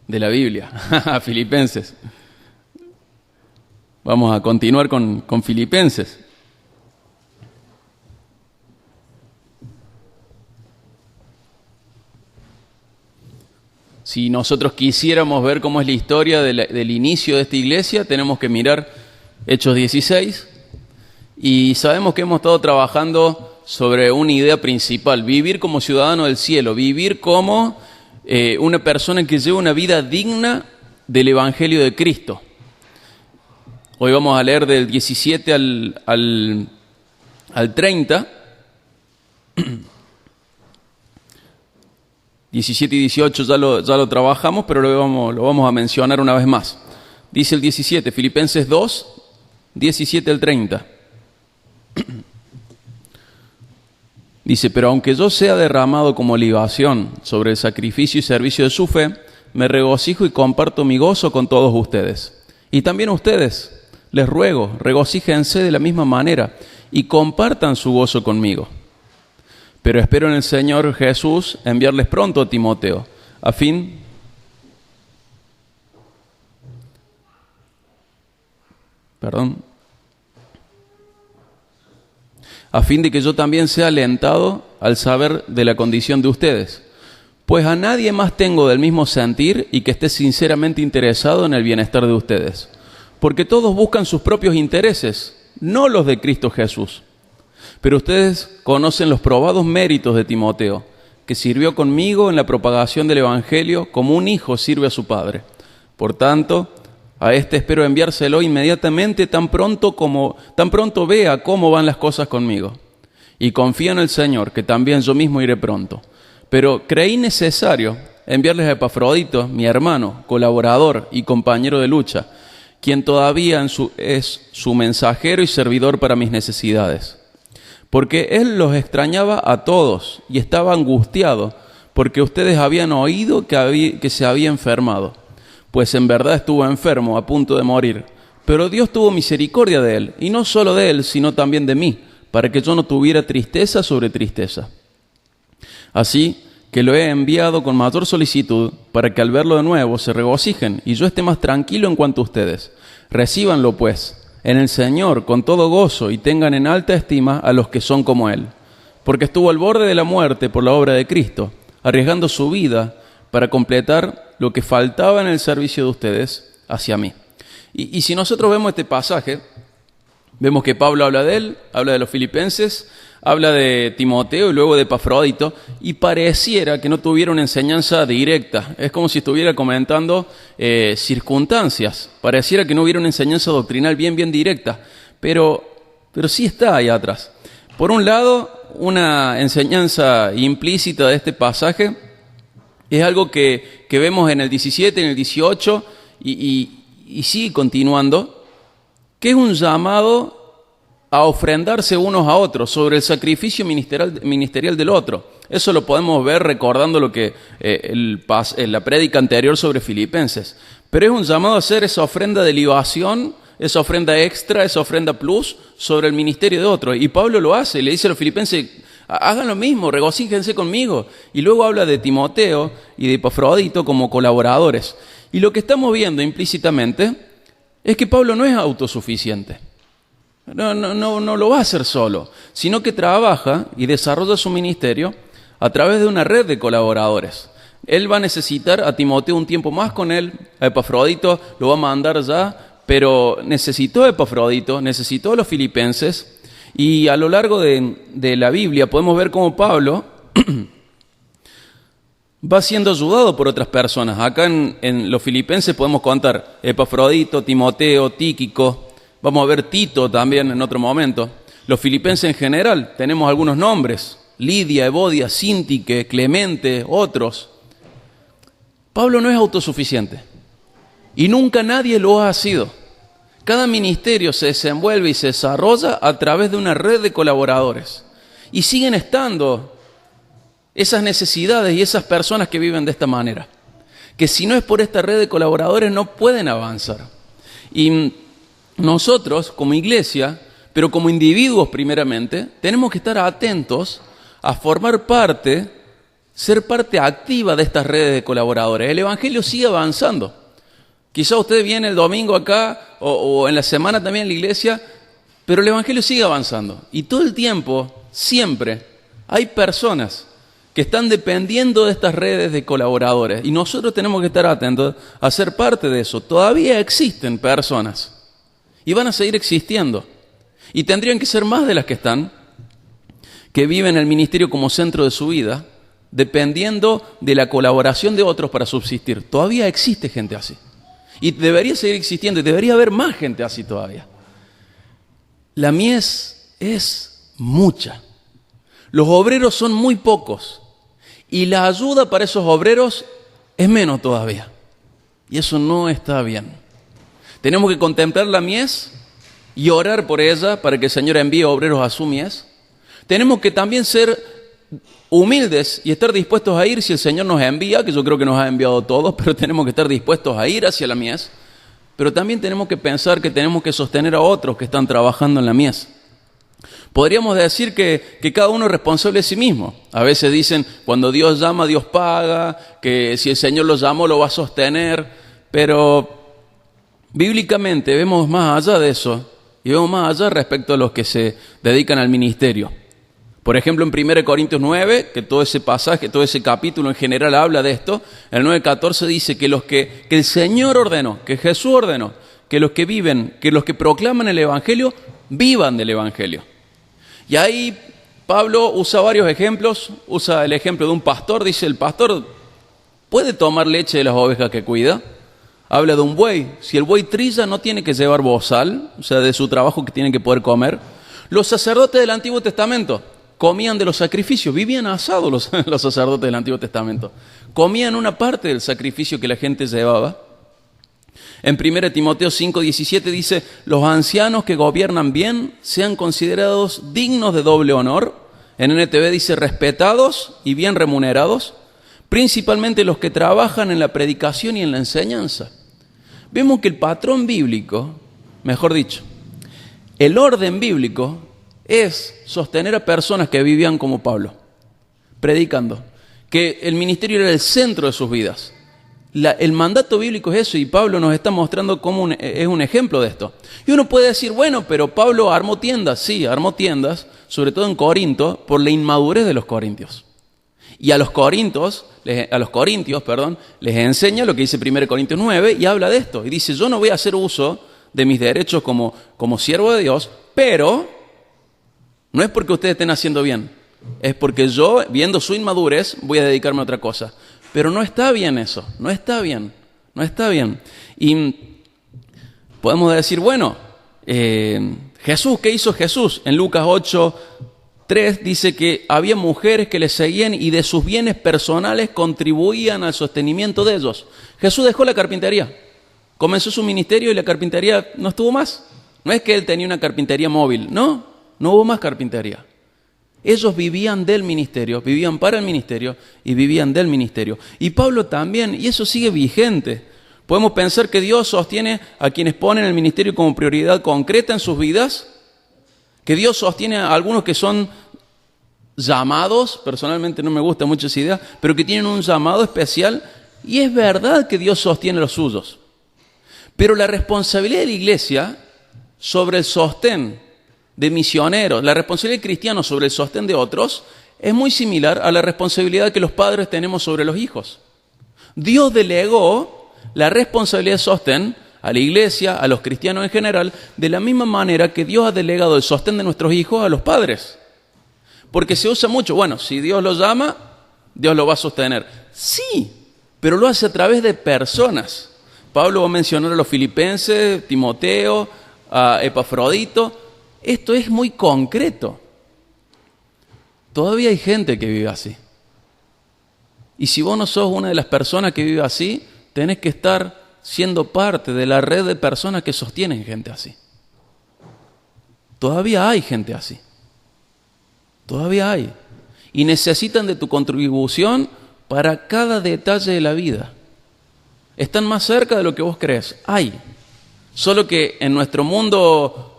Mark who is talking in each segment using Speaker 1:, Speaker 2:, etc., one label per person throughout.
Speaker 1: de la Biblia, Filipenses. Vamos a continuar con Filipenses. Si nosotros quisiéramos ver cómo es la historia del inicio de esta iglesia, tenemos que mirar Hechos 16, y sabemos que hemos estado trabajando sobre una idea principal: vivir como ciudadano del cielo, vivir como una persona que lleva una vida digna del Evangelio de Cristo. Hoy vamos a leer del 17 al 30, 17 y 18 ya lo trabajamos, pero lo vamos a mencionar una vez más. Dice el 17, Filipenses 2, 17 al 30. Dice: pero aunque yo sea derramado como libación sobre el sacrificio y servicio de su fe, me regocijo y comparto mi gozo con todos ustedes. Y también ustedes, les ruego, regocíjense de la misma manera y compartan su gozo conmigo. Pero espero en el Señor Jesús enviarles pronto a Timoteo, a fin de que yo también sea alentado al saber de la condición de ustedes. Pues a nadie más tengo del mismo sentir y que esté sinceramente interesado en el bienestar de ustedes. Porque todos buscan sus propios intereses, no los de Cristo Jesús. Pero ustedes conocen los probados méritos de Timoteo, que sirvió conmigo en la propagación del Evangelio como un hijo sirve a su padre. Por tanto, a este espero enviárselo inmediatamente tan pronto vea cómo van las cosas conmigo. Y confío en el Señor, que también yo mismo iré pronto. Pero creí necesario enviarles a Epafrodito, mi hermano, colaborador y compañero de lucha, quien todavía es su mensajero y servidor para mis necesidades. Porque él los extrañaba a todos y estaba angustiado, porque ustedes habían oído que se había enfermado. Pues en verdad estuvo enfermo, a punto de morir. Pero Dios tuvo misericordia de él, y no solo de él, sino también de mí, para que yo no tuviera tristeza sobre tristeza. Así que lo he enviado con mayor solicitud, para que al verlo de nuevo se regocijen, y yo esté más tranquilo en cuanto a ustedes. Recíbanlo, pues, en el Señor con todo gozo, y tengan en alta estima a los que son como Él. Porque estuvo al borde de la muerte por la obra de Cristo, arriesgando su vida para completar lo que faltaba en el servicio de ustedes hacia mí. Y si nosotros vemos este pasaje, vemos que Pablo habla de él, habla de los filipenses, habla de Timoteo y luego de Epafrodito, y pareciera que no tuviera una enseñanza directa. Es como si estuviera comentando circunstancias. Pareciera que no hubiera una enseñanza doctrinal bien directa, pero sí está ahí atrás. Por un lado, una enseñanza implícita de este pasaje es algo que vemos en el 17, en el 18 y sigue continuando, que es un llamado a ofrendarse unos a otros sobre el sacrificio ministerial del otro. Eso lo podemos ver recordando lo que la prédica anterior sobre Filipenses. Pero es un llamado a hacer esa ofrenda de libación, esa ofrenda extra, esa ofrenda plus sobre el ministerio de otro. Y Pablo lo hace, le dice a los filipenses: hagan lo mismo, regocíjense conmigo. Y luego habla de Timoteo y de Epafrodito como colaboradores. Y lo que estamos viendo implícitamente es que Pablo no es autosuficiente. No lo va a hacer solo, sino que trabaja y desarrolla su ministerio a través de una red de colaboradores. Él va a necesitar a Timoteo un tiempo más con él, a Epafrodito lo va a mandar ya, pero necesitó a Epafrodito, necesitó a los filipenses, y a lo largo de la Biblia podemos ver cómo Pablo va siendo ayudado por otras personas. Acá en los filipenses podemos contar Epafrodito, Timoteo, Tíquico. Vamos a ver Tito también en otro momento. Los filipenses en general, tenemos algunos nombres: Lidia, Evodia, Síntique, Clemente, otros. Pablo no es autosuficiente y nunca nadie lo ha sido. Cada ministerio se desenvuelve y se desarrolla a través de una red de colaboradores. Y siguen estando esas necesidades y esas personas que viven de esta manera, que si no es por esta red de colaboradores no pueden avanzar. Y nosotros, como iglesia, pero como individuos primeramente, tenemos que estar atentos a formar parte ser parte activa de estas redes de colaboradores. El Evangelio sigue avanzando. Quizá usted viene el domingo acá o en la semana también en la iglesia, pero el Evangelio sigue avanzando. Y todo el tiempo, siempre, hay personas que están dependiendo de estas redes de colaboradores. Y nosotros tenemos que estar atentos a ser parte de eso. Todavía existen personas y van a seguir existiendo. Y tendrían que ser más de las que están, que viven el ministerio como centro de su vida, dependiendo de la colaboración de otros para subsistir. Todavía existe gente así. Y debería seguir existiendo, y debería haber más gente así todavía. La mies es mucha. Los obreros son muy pocos. Y la ayuda para esos obreros es menos todavía. Y eso no está bien. Tenemos que contemplar la mies y orar por ella para que el Señor envíe obreros a su mies. Tenemos que también ser humildes y estar dispuestos a ir si el Señor nos envía, que yo creo que nos ha enviado a todos, pero tenemos que estar dispuestos a ir hacia la mies. Pero también tenemos que pensar que tenemos que sostener a otros que están trabajando en la mies. Podríamos decir que cada uno es responsable de sí mismo. A veces dicen, cuando Dios llama, Dios paga, que si el Señor lo llamó, lo va a sostener. Pero bíblicamente vemos más allá de eso, y vemos más allá respecto a los que se dedican al ministerio. Por ejemplo, en 1 Corintios 9, que todo ese pasaje, todo ese capítulo en general habla de esto, el 9:14 dice que el Señor ordenó, que Jesús ordenó, que los que viven, que los que proclaman el Evangelio, vivan del Evangelio. Y ahí Pablo usa varios ejemplos, usa el ejemplo de un pastor, dice, el pastor puede tomar leche de las ovejas que cuida. Habla de un buey, si el buey trilla no tiene que llevar bozal, o sea, de su trabajo que tienen que poder comer. Los sacerdotes del Antiguo Testamento comían de los sacrificios, vivían asados los sacerdotes del Antiguo Testamento. Comían una parte del sacrificio que la gente llevaba. En 1 Timoteo 5:17 dice, los ancianos que gobiernan bien sean considerados dignos de doble honor. En NTV dice, respetados y bien remunerados, principalmente los que trabajan en la predicación y en la enseñanza. Vemos que el patrón bíblico, mejor dicho, el orden bíblico es sostener a personas que vivían como Pablo, predicando, que el ministerio era el centro de sus vidas. El mandato bíblico es eso, y Pablo nos está mostrando cómo es un ejemplo de esto. Y uno puede decir, bueno, pero Pablo armó tiendas. Sí, armó tiendas, sobre todo en Corinto, por la inmadurez de los corintios. Y a los corintios, les enseña lo que dice 1 Corintios 9 y habla de esto. Y dice, yo no voy a hacer uso de mis derechos como siervo de Dios, pero no es porque ustedes estén haciendo bien, es porque yo, viendo su inmadurez, voy a dedicarme a otra cosa. Pero no está bien eso, no está bien. Y podemos decir, bueno, Jesús, ¿qué hizo Jesús? En Lucas 8:3 dice que había mujeres que le seguían y de sus bienes personales contribuían al sostenimiento de ellos. Jesús dejó la carpintería, comenzó su ministerio y la carpintería no estuvo más. No es que él tenía una carpintería móvil, no hubo más carpintería. Ellos vivían del ministerio, vivían para el ministerio y vivían del ministerio. Y Pablo también, y eso sigue vigente. Podemos pensar que Dios sostiene a quienes ponen el ministerio como prioridad concreta en sus vidas, que Dios sostiene a algunos que son llamados, personalmente no me gusta mucho esa idea, pero que tienen un llamado especial, y es verdad que Dios sostiene a los suyos. Pero la responsabilidad de la iglesia sobre el sostén de misioneros, la responsabilidad de cristianos sobre el sostén de otros, es muy similar a la responsabilidad que los padres tenemos sobre los hijos. Dios delegó la responsabilidad de sostén a la iglesia, a los cristianos en general, de la misma manera que Dios ha delegado el sostén de nuestros hijos a los padres. Porque se usa mucho, bueno, si Dios lo llama, Dios lo va a sostener. Sí, pero lo hace a través de personas. Pablo va a mencionar a los filipenses, Timoteo, a Epafrodito. Esto es muy concreto. Todavía hay gente que vive así. Y si vos no sos una de las personas que vive así, tenés que estar siendo parte de la red de personas que sostienen gente así. Todavía hay gente así. Todavía hay. Y necesitan de tu contribución para cada detalle de la vida. Están más cerca de lo que vos crees. Hay. Solo que en nuestro mundo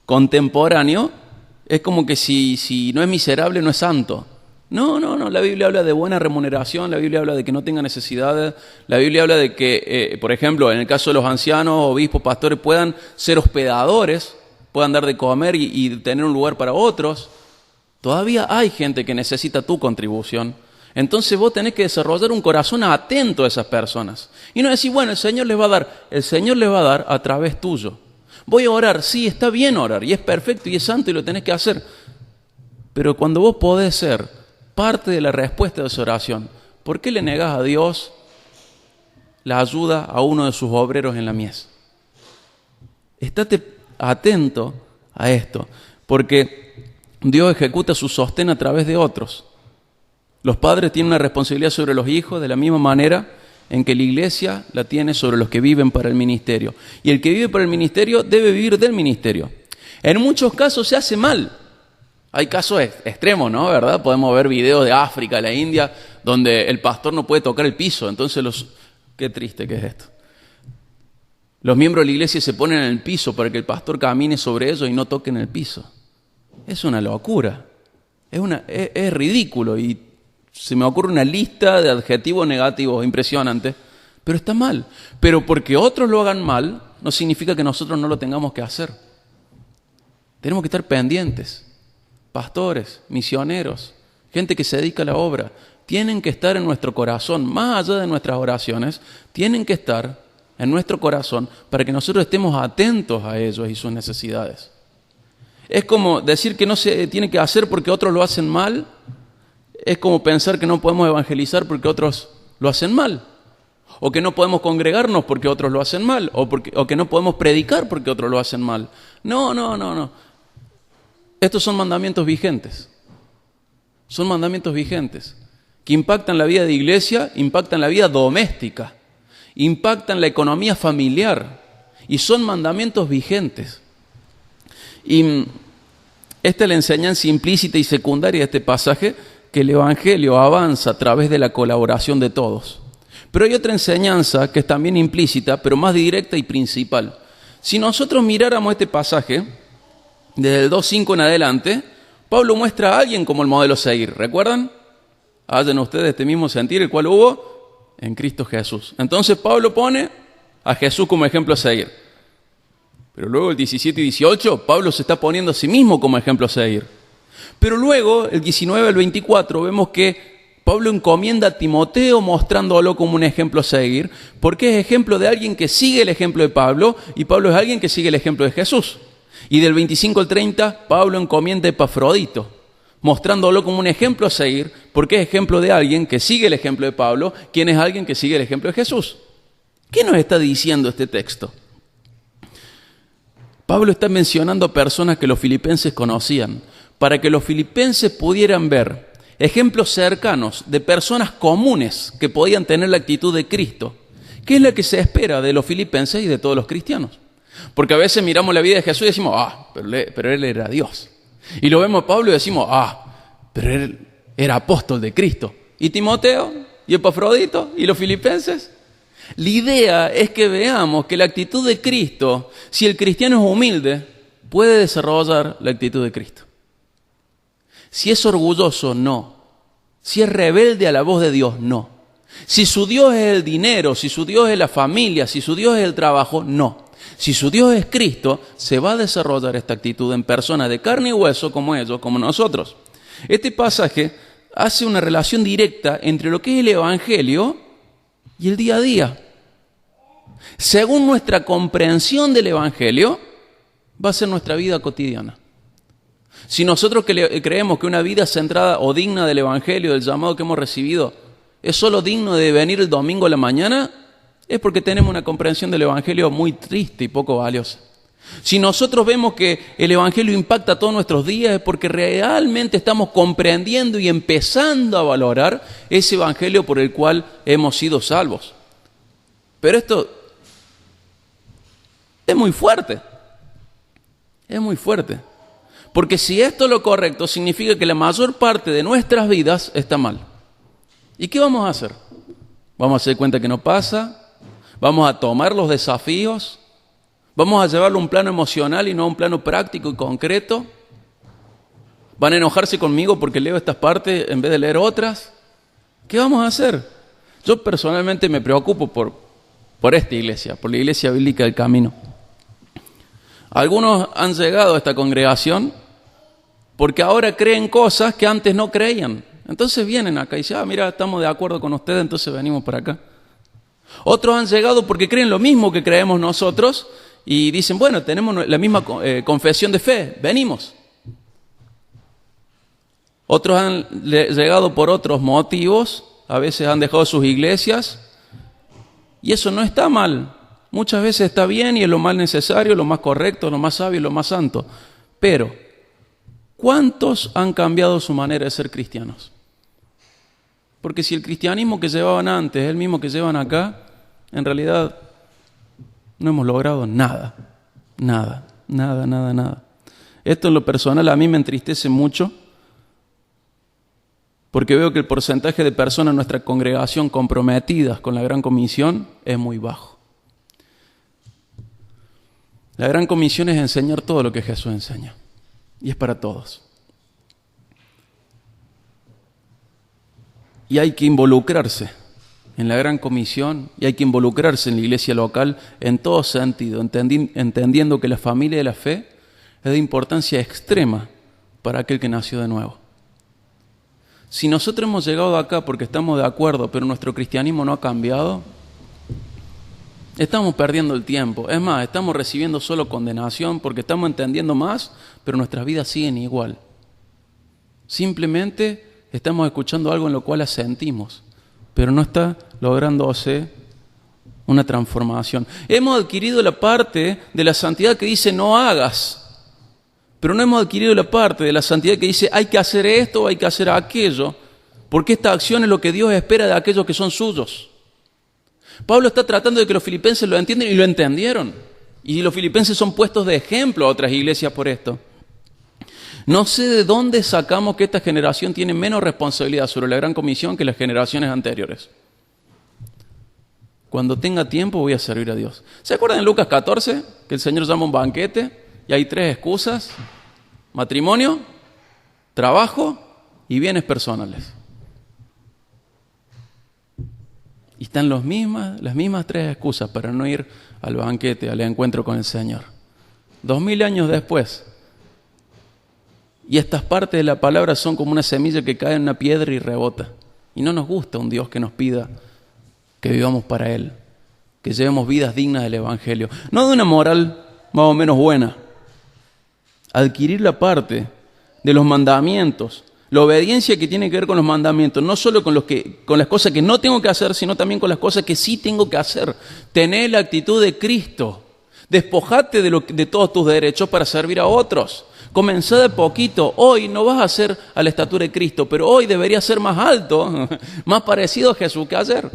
Speaker 1: contemporáneo es como que si no es miserable, no es santo. No, la Biblia habla de buena remuneración, la Biblia habla de que no tenga necesidades, la Biblia habla de que, por ejemplo, en el caso de los ancianos, obispos, pastores, puedan ser hospedadores, puedan dar de comer y tener un lugar para otros. Todavía hay gente que necesita tu contribución. Entonces vos tenés que desarrollar un corazón atento a esas personas. Y no decir, bueno, el Señor les va a dar. El Señor les va a dar a través tuyo. Voy a orar, sí, está bien orar, y es perfecto y es santo y lo tenés que hacer. Pero cuando vos podés ser parte de la respuesta de esa oración, ¿por qué le negás a Dios la ayuda a uno de sus obreros en la mies? Estate atento a esto, porque Dios ejecuta su sostén a través de otros. Los padres tienen una responsabilidad sobre los hijos de la misma manera en que la iglesia la tiene sobre los que viven para el ministerio. Y el que vive para el ministerio debe vivir del ministerio. En muchos casos se hace mal. Hay casos extremos, ¿no? ¿Verdad? Podemos ver videos de África, la India, donde el pastor no puede tocar el piso. Entonces qué triste que es esto. Los miembros de la iglesia se ponen en el piso para que el pastor camine sobre ellos y no toquen el piso. Es una locura. Es ridículo y se me ocurre una lista de adjetivos negativos impresionantes, pero está mal. Pero porque otros lo hagan mal, no significa que nosotros no lo tengamos que hacer. Tenemos que estar pendientes. Pastores, misioneros, gente que se dedica a la obra, tienen que estar en nuestro corazón, más allá de nuestras oraciones, tienen que estar en nuestro corazón para que nosotros estemos atentos a ellos y sus necesidades. Es como decir que no se tiene que hacer porque otros lo hacen mal, es como pensar que no podemos evangelizar porque otros lo hacen mal, o que no podemos congregarnos porque otros lo hacen mal, o que no podemos predicar porque otros lo hacen mal. No. Estos son mandamientos vigentes. Son mandamientos vigentes que impactan la vida de iglesia, impactan la vida doméstica, impactan la economía familiar y son mandamientos vigentes. Y esta es la enseñanza implícita y secundaria de este pasaje, que el Evangelio avanza a través de la colaboración de todos. Pero hay otra enseñanza que es también implícita, pero más directa y principal. Si nosotros miráramos este pasaje, desde el 2.5 en adelante, Pablo muestra a alguien como el modelo a seguir. ¿Recuerdan? Hallen ustedes este mismo sentir, el cual hubo en Cristo Jesús. Entonces Pablo pone a Jesús como ejemplo a seguir. Pero luego el 17 y 18, Pablo se está poniendo a sí mismo como ejemplo a seguir. Pero luego, el 19 al 24, vemos que Pablo encomienda a Timoteo mostrándolo como un ejemplo a seguir, porque es ejemplo de alguien que sigue el ejemplo de Pablo, y Pablo es alguien que sigue el ejemplo de Jesús. Y del 25 al 30, Pablo encomienda a Epafrodito, mostrándolo como un ejemplo a seguir, porque es ejemplo de alguien que sigue el ejemplo de Pablo, quien es alguien que sigue el ejemplo de Jesús. ¿Qué nos está diciendo este texto? Pablo está mencionando a personas que los filipenses conocían, para que los filipenses pudieran ver ejemplos cercanos de personas comunes que podían tener la actitud de Cristo, que es la que se espera de los filipenses y de todos los cristianos. Porque a veces miramos la vida de Jesús y decimos, pero él era Dios. Y lo vemos a Pablo y decimos, pero él era apóstol de Cristo. ¿Y Timoteo? ¿Y Epafrodito? ¿Y los filipenses? La idea es que veamos que la actitud de Cristo, si el cristiano es humilde, puede desarrollar la actitud de Cristo. Si es orgulloso, no. Si es rebelde a la voz de Dios, no. Si su Dios es el dinero, si su Dios es la familia, si su Dios es el trabajo, no. Si su Dios es Cristo, se va a desarrollar esta actitud en personas de carne y hueso como ellos, como nosotros. Este pasaje hace una relación directa entre lo que es el Evangelio y el día a día. Según nuestra comprensión del Evangelio, va a ser nuestra vida cotidiana. Si nosotros creemos que una vida centrada o digna del Evangelio, del llamado que hemos recibido, es solo digno de venir el domingo a la mañana, es porque tenemos una comprensión del Evangelio muy triste y poco valiosa. Si nosotros vemos que el Evangelio impacta todos nuestros días, es porque realmente estamos comprendiendo y empezando a valorar ese Evangelio por el cual hemos sido salvos. Pero esto es muy fuerte. Es muy fuerte. Porque si esto es lo correcto, significa que la mayor parte de nuestras vidas está mal. ¿Y qué vamos a hacer? ¿Vamos a hacer cuenta que no pasa? ¿Vamos a tomar los desafíos? ¿Vamos a llevarlo a un plano emocional y no a un plano práctico y concreto? ¿Van a enojarse conmigo porque leo estas partes en vez de leer otras? ¿Qué vamos a hacer? Yo personalmente me preocupo por esta iglesia, por la Iglesia Bíblica del Camino. Algunos han llegado a esta congregación porque ahora creen cosas que antes no creían. Entonces vienen acá y dicen, mira, estamos de acuerdo con ustedes, entonces venimos para acá. Otros han llegado porque creen lo mismo que creemos nosotros y dicen, bueno, tenemos la misma confesión de fe, venimos. Otros han llegado por otros motivos, a veces han dejado sus iglesias y eso no está mal. Muchas veces está bien y es lo más necesario, lo más correcto, lo más sabio, lo más santo. Pero, ¿cuántos han cambiado su manera de ser cristianos? Porque si el cristianismo que llevaban antes es el mismo que llevan acá, en realidad no hemos logrado nada. Esto en lo personal a mí me entristece mucho porque veo que el porcentaje de personas en nuestra congregación comprometidas con la Gran Comisión es muy bajo. La Gran Comisión es enseñar todo lo que Jesús enseña y es para todos. Y hay que involucrarse en la Gran Comisión y hay que involucrarse en la iglesia local en todo sentido, entendiendo que la familia de la fe es de importancia extrema para aquel que nació de nuevo. Si nosotros hemos llegado acá porque estamos de acuerdo, pero nuestro cristianismo no ha cambiado, estamos perdiendo el tiempo. Es más, estamos recibiendo solo condenación porque estamos entendiendo más, pero nuestras vidas siguen igual. Simplemente estamos escuchando algo en lo cual asentimos, pero no está lográndose una transformación. Hemos adquirido la parte de la santidad que dice no hagas, pero no hemos adquirido la parte de la santidad que dice hay que hacer esto o hay que hacer aquello, porque esta acción es lo que Dios espera de aquellos que son suyos. Pablo está tratando de que los filipenses lo entiendan y lo entendieron. Y los filipenses son puestos de ejemplo a otras iglesias por esto. No sé de dónde sacamos que esta generación tiene menos responsabilidad sobre la Gran Comisión que las generaciones anteriores. Cuando tenga tiempo voy a servir a Dios. ¿Se acuerdan en Lucas 14 que el Señor llama un banquete y hay 3 excusas? Matrimonio, trabajo y bienes personales. Y están las mismas 3 excusas para no ir al banquete, al encuentro con el Señor. 2000 años después. Y estas partes de la palabra son como una semilla que cae en una piedra y rebota. Y no nos gusta un Dios que nos pida que vivamos para Él, que llevemos vidas dignas del Evangelio. No de una moral más o menos buena. Adquirir la parte de los mandamientos, la obediencia que tiene que ver con los mandamientos, no solo con las cosas que no tengo que hacer, sino también con las cosas que sí tengo que hacer. Tener la actitud de Cristo. Despojate de todos tus derechos para servir a otros. Comenzá de poquito. Hoy no vas a ser a la estatura de Cristo, pero hoy deberías ser más alto, más parecido a Jesús que ayer.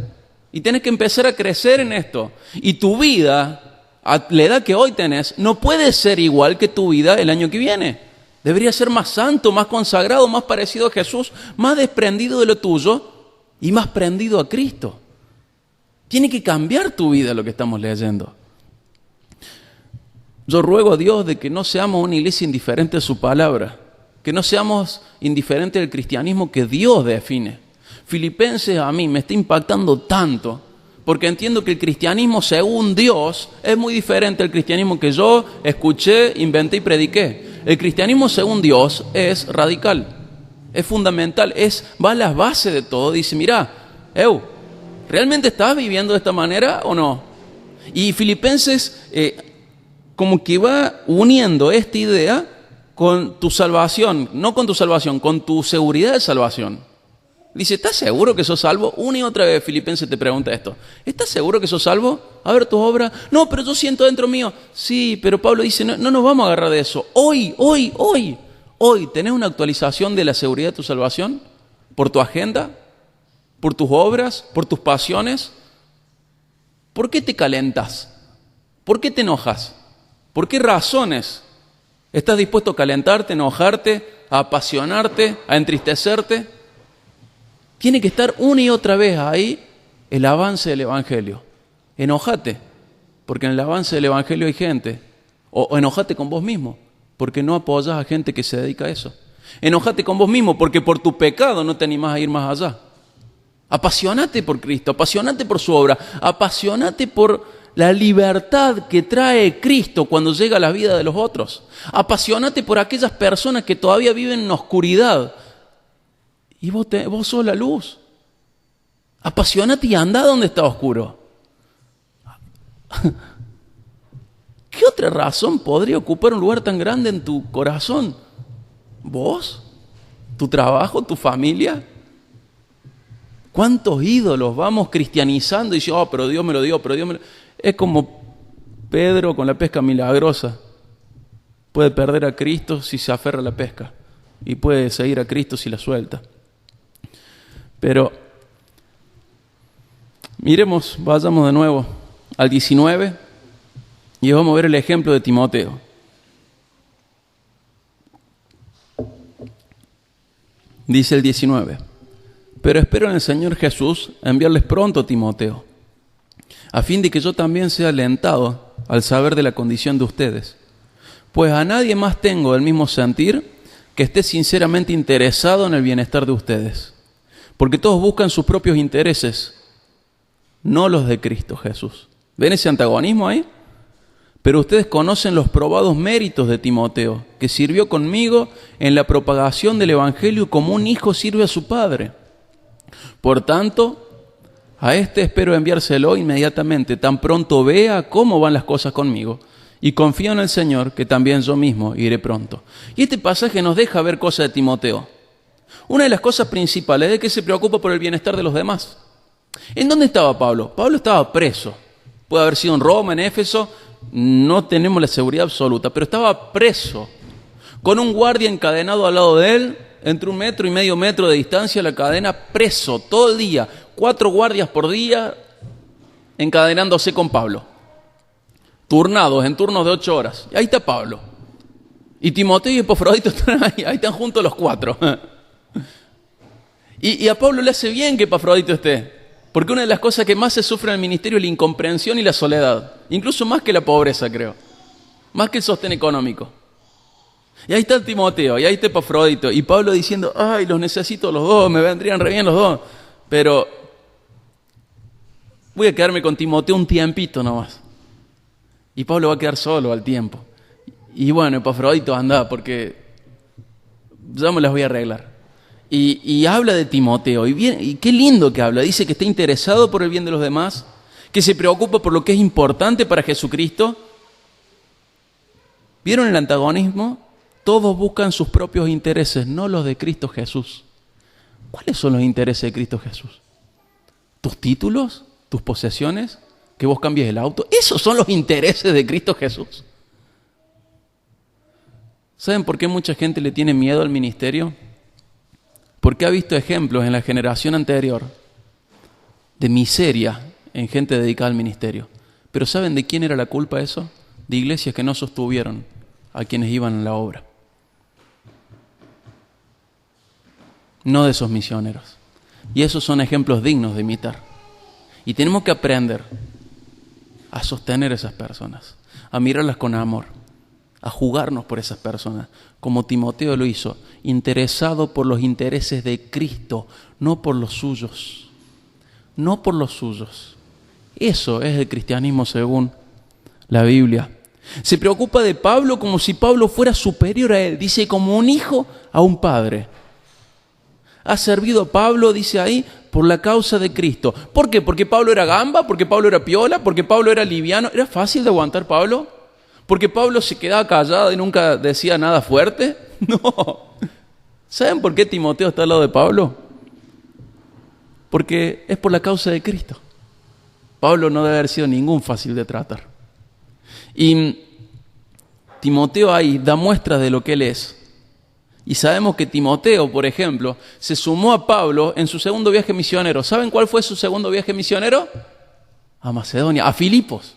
Speaker 1: Y tenés que empezar a crecer en esto. Y tu vida, a la edad que hoy tenés, no puede ser igual que tu vida el año que viene. Debería ser más santo, más consagrado, más parecido a Jesús, más desprendido de lo tuyo y más prendido a Cristo. Tiene que cambiar tu vida lo que estamos leyendo. Yo ruego a Dios de que no seamos una iglesia indiferente a su palabra, que no seamos indiferentes al cristianismo que Dios define. Filipenses a mí me está impactando tanto, porque entiendo que el cristianismo según Dios es muy diferente al cristianismo que yo escuché, inventé y prediqué. El cristianismo según Dios es radical, es fundamental, va a las bases de todo. Dice, mira, ¿realmente estás viviendo de esta manera o no? Y Filipenses como que va uniendo esta idea con tu salvación, no con tu salvación, con tu seguridad de salvación. Dice, ¿estás seguro que sos salvo? Una y otra vez Filipenses te pregunta esto. ¿Estás seguro que sos salvo? A ver tus obras. No, pero yo siento dentro mío. Sí, pero Pablo dice, no nos vamos a agarrar de eso. Hoy, ¿tenés una actualización de la seguridad de tu salvación? ¿Por tu agenda? ¿Por tus obras? ¿Por tus pasiones? ¿Por qué te calentas? ¿Por qué te enojas? ¿Por qué razones estás dispuesto a calentarte, a enojarte, a apasionarte, a entristecerte? Tiene que estar una y otra vez ahí el avance del Evangelio. Enojate, porque en el avance del Evangelio hay gente. O enojate con vos mismo, porque no apoyas a gente que se dedica a eso. Enójate con vos mismo porque por tu pecado no te animás a ir más allá. Apasionate por Cristo, apasionate por su obra, apasionate por la libertad que trae Cristo cuando llega a la vida de los otros. Apasionate por aquellas personas que todavía viven en oscuridad. Y vos sos la luz. Apasionate y anda donde está oscuro. ¿Qué otra razón podría ocupar un lugar tan grande en tu corazón? ¿Vos? ¿Tu trabajo? ¿Tu familia? ¿Cuántos ídolos vamos cristianizando y diciendo, pero Dios me lo dio, pero Dios me lo... Es como Pedro con la pesca milagrosa. Puede perder a Cristo si se aferra a la pesca y puede seguir a Cristo si la suelta. Pero miremos, vayamos de nuevo al 19 y vamos a ver el ejemplo de Timoteo. Dice el 19: pero espero en el Señor Jesús enviarles pronto a Timoteo, a fin de que yo también sea alentado al saber de la condición de ustedes. Pues a nadie más tengo el mismo sentir que esté sinceramente interesado en el bienestar de ustedes. Porque todos buscan sus propios intereses, no los de Cristo Jesús. ¿Ven ese antagonismo ahí? Pero ustedes conocen los probados méritos de Timoteo, que sirvió conmigo en la propagación del Evangelio como un hijo sirve a su padre. Por tanto, a este espero enviárselo inmediatamente, tan pronto vea cómo van las cosas conmigo. Y confío en el Señor, que también yo mismo iré pronto. Y este pasaje nos deja ver cosas de Timoteo. Una de las cosas principales es que se preocupa por el bienestar de los demás. ¿En dónde estaba Pablo? Pablo estaba preso. Puede haber sido en Roma, en Éfeso, no tenemos la seguridad absoluta, pero estaba preso, con un guardia encadenado al lado de él, entre 1,5 metros de distancia, la cadena, preso todo el día, 4 guardias por día, encadenándose con Pablo, turnados en turnos de 8 horas. Y ahí está Pablo. Y Timoteo y Epafrodito están ahí están juntos los 4. Y a Pablo le hace bien que Epafrodito esté, porque una de las cosas que más se sufre en el ministerio es la incomprensión y la soledad, incluso más que la pobreza, creo, más que el sostén económico. Y ahí está Timoteo, y ahí está Epafrodito, y Pablo diciendo, ay, los necesito los dos, me vendrían re bien los dos, pero voy a quedarme con Timoteo un tiempito nomás. Y Pablo va a quedar solo al tiempo. Y bueno, Epafrodito, anda, porque ya me las voy a arreglar. Y habla de Timoteo, y qué lindo que habla. Dice que está interesado por el bien de los demás, que se preocupa por lo que es importante para Jesucristo. ¿Vieron el antagonismo? Todos buscan sus propios intereses, no los de Cristo Jesús. ¿Cuáles son los intereses de Cristo Jesús? ¿Tus títulos? ¿Tus posesiones? ¿Que vos cambies el auto? ¿Esos son los intereses de Cristo Jesús? ¿Saben por qué mucha gente le tiene miedo al ministerio? Porque ha visto ejemplos en la generación anterior de miseria en gente dedicada al ministerio. Pero ¿saben de quién era la culpa eso? De iglesias que no sostuvieron a quienes iban en la obra. No de esos misioneros. Y esos son ejemplos dignos de imitar. Y tenemos que aprender a sostener a esas personas, a mirarlas con amor, a jugarnos por esas personas, como Timoteo lo hizo, interesado por los intereses de Cristo, no por los suyos. No por los suyos. Eso es el cristianismo según la Biblia. Se preocupa de Pablo como si Pablo fuera superior a él. Dice, como un hijo a un padre. Ha servido a Pablo, dice ahí, por la causa de Cristo. ¿Por qué? ¿Porque Pablo era gamba? ¿Porque Pablo era piola? ¿Porque Pablo era liviano? ¿Era fácil de aguantar Pablo? ¿Porque Pablo se quedaba callado y nunca decía nada fuerte? No. ¿Saben por qué Timoteo está al lado de Pablo? Porque es por la causa de Cristo. Pablo no debe haber sido ningún fácil de tratar. Y Timoteo ahí da muestras de lo que él es. Y sabemos que Timoteo, por ejemplo, se sumó a Pablo en su segundo viaje misionero. ¿Saben cuál fue su segundo viaje misionero? A Macedonia, a Filipos.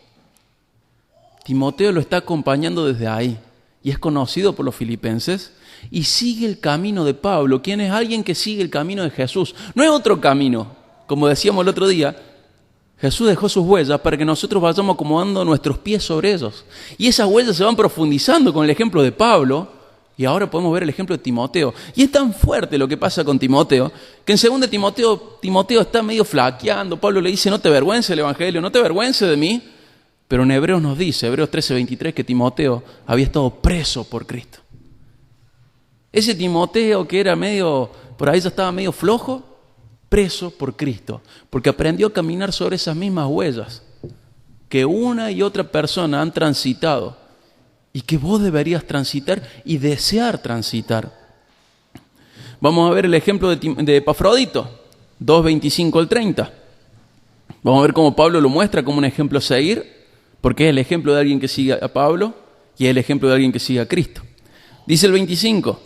Speaker 1: Timoteo lo está acompañando desde ahí y es conocido por los filipenses y sigue el camino de Pablo. ¿Quién es alguien que sigue el camino de Jesús? No es otro camino. Como decíamos el otro día, Jesús dejó sus huellas para que nosotros vayamos acomodando nuestros pies sobre ellos. Y esas huellas se van profundizando con el ejemplo de Pablo Y ahora podemos ver el ejemplo de Timoteo. Y es tan fuerte lo que pasa con Timoteo, que en 2 Timoteo está medio flaqueando. Pablo le dice, no te avergüences del Evangelio, no te avergüences de mí. Pero en Hebreos nos dice, Hebreos 13:23, que Timoteo había estado preso por Cristo. Ese Timoteo que era medio, por ahí ya estaba medio flojo, preso por Cristo. Porque aprendió a caminar sobre esas mismas huellas que una y otra persona han transitado y que vos deberías transitar y desear transitar. Vamos a ver el ejemplo de Epafrodito, 2:25 al 30. Vamos a ver cómo Pablo lo muestra como un ejemplo a seguir, porque es el ejemplo de alguien que sigue a Pablo y es el ejemplo de alguien que sigue a Cristo. Dice el 25,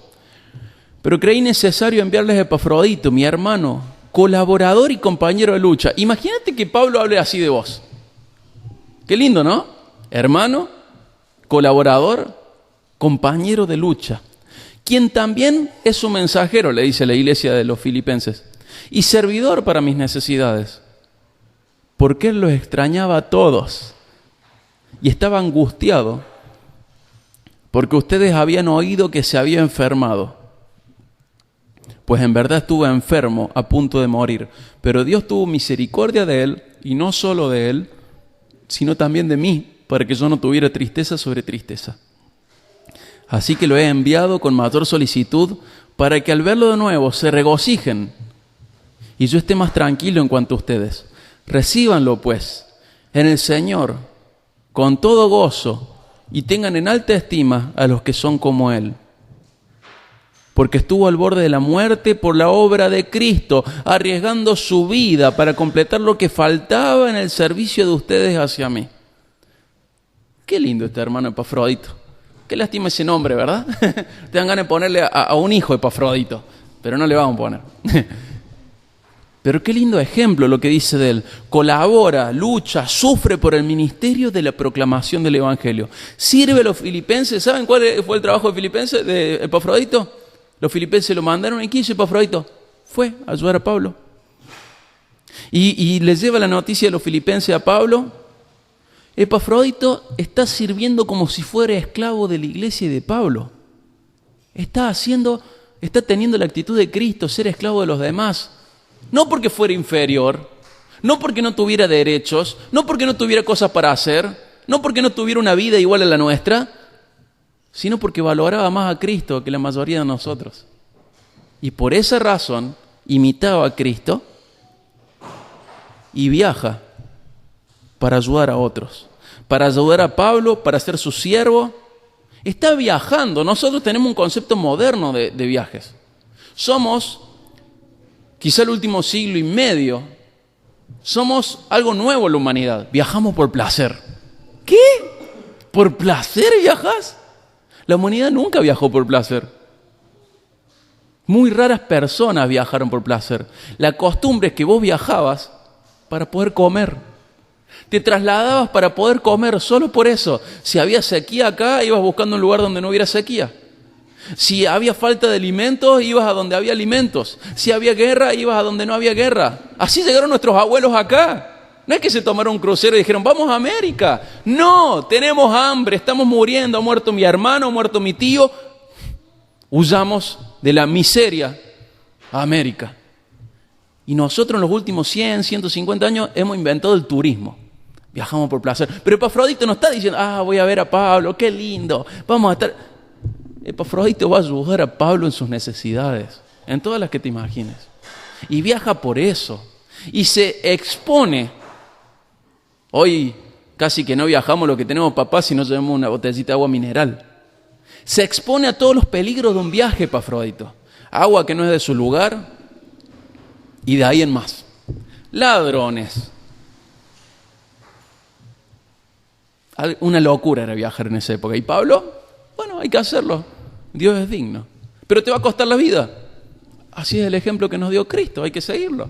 Speaker 1: pero creí necesario enviarles a Epafrodito, mi hermano, colaborador y compañero de lucha. Imagínate que Pablo hable así de vos. Qué lindo, ¿no? Hermano, colaborador, compañero de lucha, quien también es su mensajero, le dice la iglesia de los filipenses, y servidor para mis necesidades, porque él los extrañaba a todos y estaba angustiado porque ustedes habían oído que se había enfermado. Pues en verdad estuvo enfermo, a punto de morir, pero Dios tuvo misericordia de él, y no solo de él, sino también de mí, para que yo no tuviera tristeza sobre tristeza. Así que lo he enviado con mayor solicitud, para que al verlo de nuevo se regocijen, y yo esté más tranquilo en cuanto a ustedes. Recíbanlo, pues, en el Señor, con todo gozo, y tengan en alta estima a los que son como Él. Porque estuvo al borde de la muerte por la obra de Cristo, arriesgando su vida para completar lo que faltaba en el servicio de ustedes hacia mí. Qué lindo este hermano Epafrodito. Qué lástima ese nombre, ¿verdad? Te dan ganas de ponerle a un hijo Epafrodito, pero no le vamos a poner. Pero qué lindo ejemplo lo que dice de él. Colabora, lucha, sufre por el ministerio de la proclamación del Evangelio. Sirve a los filipenses. ¿Saben cuál fue el trabajo de Filipenses, de Epafrodito? Los filipenses lo mandaron, ¿y qué hizo Epafrodito? Fue a ayudar a Pablo. Y les lleva la noticia de los filipenses a Pablo. Epafrodito está sirviendo como si fuera esclavo de la iglesia y de Pablo. Está teniendo la actitud de Cristo, ser esclavo de los demás. No porque fuera inferior, no porque no tuviera derechos, no porque no tuviera cosas para hacer, no porque no tuviera una vida igual a la nuestra, sino porque valoraba más a Cristo que la mayoría de nosotros. Y por esa razón imitaba a Cristo y viaja para ayudar a otros, para ayudar a Pablo, para ser su siervo. Está viajando. Nosotros tenemos un concepto moderno de viajes. Somos, quizá el último siglo y medio, somos algo nuevo en la humanidad. Viajamos por placer. ¿Qué? ¿Por placer viajas? La humanidad nunca viajó por placer. Muy raras personas viajaron por placer. La costumbre es que vos viajabas para poder comer. Te trasladabas para poder comer, solo por eso. Si había sequía acá, ibas buscando un lugar donde no hubiera sequía. Si había falta de alimentos, ibas a donde había alimentos. Si había guerra, ibas a donde no había guerra. Así llegaron nuestros abuelos acá. No es que se tomaron un crucero y dijeron, vamos a América. No, tenemos hambre, estamos muriendo, ha muerto mi hermano, ha muerto mi tío. Huyamos de la miseria a América. Y nosotros en los últimos 100, 150 años hemos inventado el turismo. Viajamos por placer. Pero Epafrodito no está diciendo, voy a ver a Pablo, qué lindo, vamos a estar... Epafrodito va a ayudar a Pablo en sus necesidades, en todas las que te imagines. Y viaja por eso. Y se expone. Hoy casi que no viajamos lo que tenemos, papá, si no llevamos una botellita de agua mineral. Se expone a todos los peligros de un viaje, Epafrodito. Agua que no es de su lugar y de ahí en más. Ladrones. Una locura era viajar en esa época. ¿Y Pablo? Bueno, hay que hacerlo. Dios es digno. Pero te va a costar la vida. Así es el ejemplo que nos dio Cristo. Hay que seguirlo.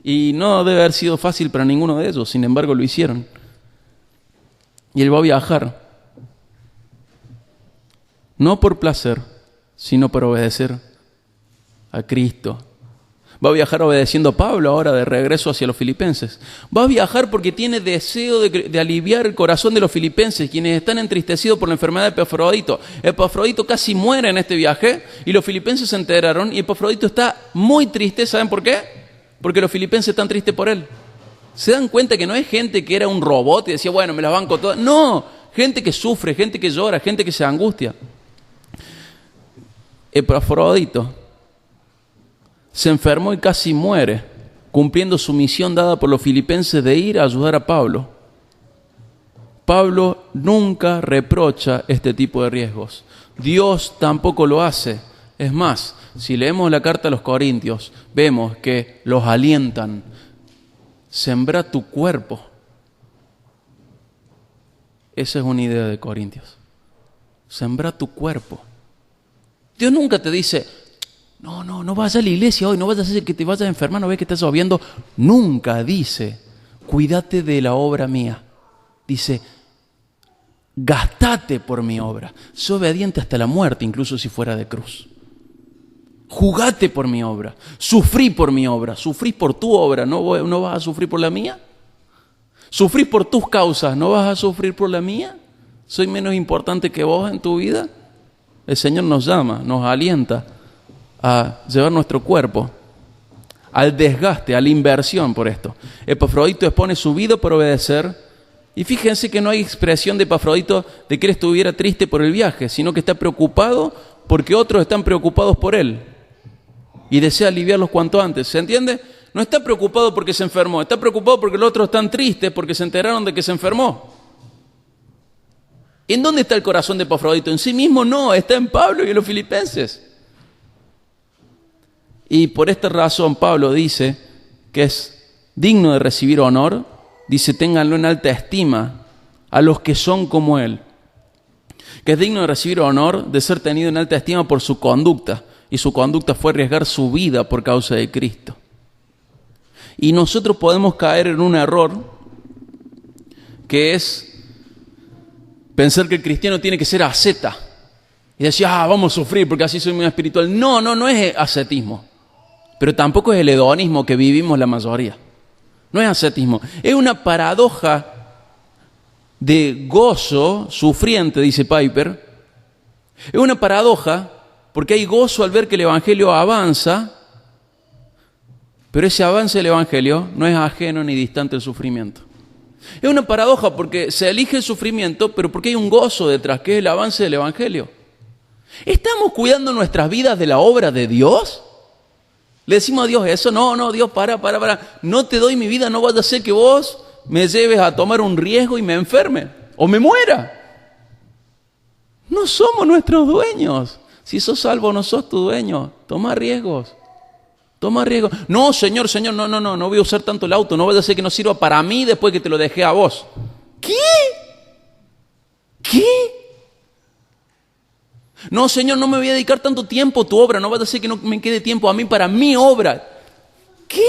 Speaker 1: Y no debe haber sido fácil para ninguno de ellos. Sin embargo, lo hicieron. Y él va a viajar. No por placer, sino por obedecer a Cristo. Va a viajar obedeciendo a Pablo ahora de regreso hacia los filipenses. Va a viajar porque tiene deseo de aliviar el corazón de los filipenses, quienes están entristecidos por la enfermedad de Epafrodito. Epafrodito casi muere en este viaje y los filipenses se enteraron y Epafrodito está muy triste. ¿Saben por qué? Porque los filipenses están tristes por él. ¿Se dan cuenta que no es gente que era un robot y decía, bueno, me las banco todas? No, gente que sufre, gente que llora, gente que se angustia. Epafrodito se enfermó y casi muere, cumpliendo su misión dada por los filipenses de ir a ayudar a Pablo. Pablo nunca reprocha este tipo de riesgos. Dios tampoco lo hace. Es más, si leemos la carta a los Corintios, vemos que los alientan. Sembra tu cuerpo. Esa es una idea de Corintios. Sembra tu cuerpo. Dios nunca te dice, no vayas a la iglesia hoy, no vayas a hacer que te vayas a enfermar, no ves que está lloviendo. Nunca dice, cuídate de la obra mía. Dice, gastate por mi obra. Sé obediente hasta la muerte, incluso si fuera de cruz. Jugate por mi obra, sufrí por mi obra, sufrís por tu obra, ¿no vas a sufrir por la mía? ¿Sufrís por tus causas, no vas a sufrir por la mía? ¿Soy menos importante que vos en tu vida? El Señor nos llama, nos alienta a llevar nuestro cuerpo al desgaste, a la inversión por esto. Epafrodito expone su vida por obedecer. Y fíjense que no hay expresión de Epafrodito de que él estuviera triste por el viaje, sino que está preocupado porque otros están preocupados por él. Y desea aliviarlos cuanto antes. ¿Se entiende? No está preocupado porque se enfermó, está preocupado porque los otros están tristes porque se enteraron de que se enfermó. ¿En dónde está el corazón de Epafrodito? En sí mismo no, está en Pablo y en los filipenses. Y por esta razón Pablo dice que es digno de recibir honor. Dice, ténganlo en alta estima a los que son como él. Que es digno de recibir honor, de ser tenido en alta estima por su conducta. Y su conducta fue arriesgar su vida por causa de Cristo. Y nosotros podemos caer en un error que es pensar que el cristiano tiene que ser asceta. Y decir, vamos a sufrir porque así soy muy espiritual. No es ascetismo. Pero tampoco es el hedonismo que vivimos la mayoría. No es ascetismo. Es una paradoja de gozo sufriente, dice Piper. Es una paradoja porque hay gozo al ver que el Evangelio avanza, pero ese avance del Evangelio no es ajeno ni distante del sufrimiento. Es una paradoja porque se elige el sufrimiento, pero porque hay un gozo detrás, que es el avance del Evangelio. ¿Estamos cuidando nuestras vidas de la obra de Dios? ¿Le decimos a Dios eso? No, Dios, para. No te doy mi vida, no vaya a ser que vos me lleves a tomar un riesgo y me enferme o me muera. No somos nuestros dueños. Si sos salvo, no sos tu dueño. Toma riesgos. No, Señor, no voy a usar tanto el auto. No vaya a ser que no sirva para mí después que te lo dejé a vos. ¿Qué? No, Señor, no me voy a dedicar tanto tiempo a tu obra. No vaya a ser que no me quede tiempo a mí para mi obra. ¿Qué?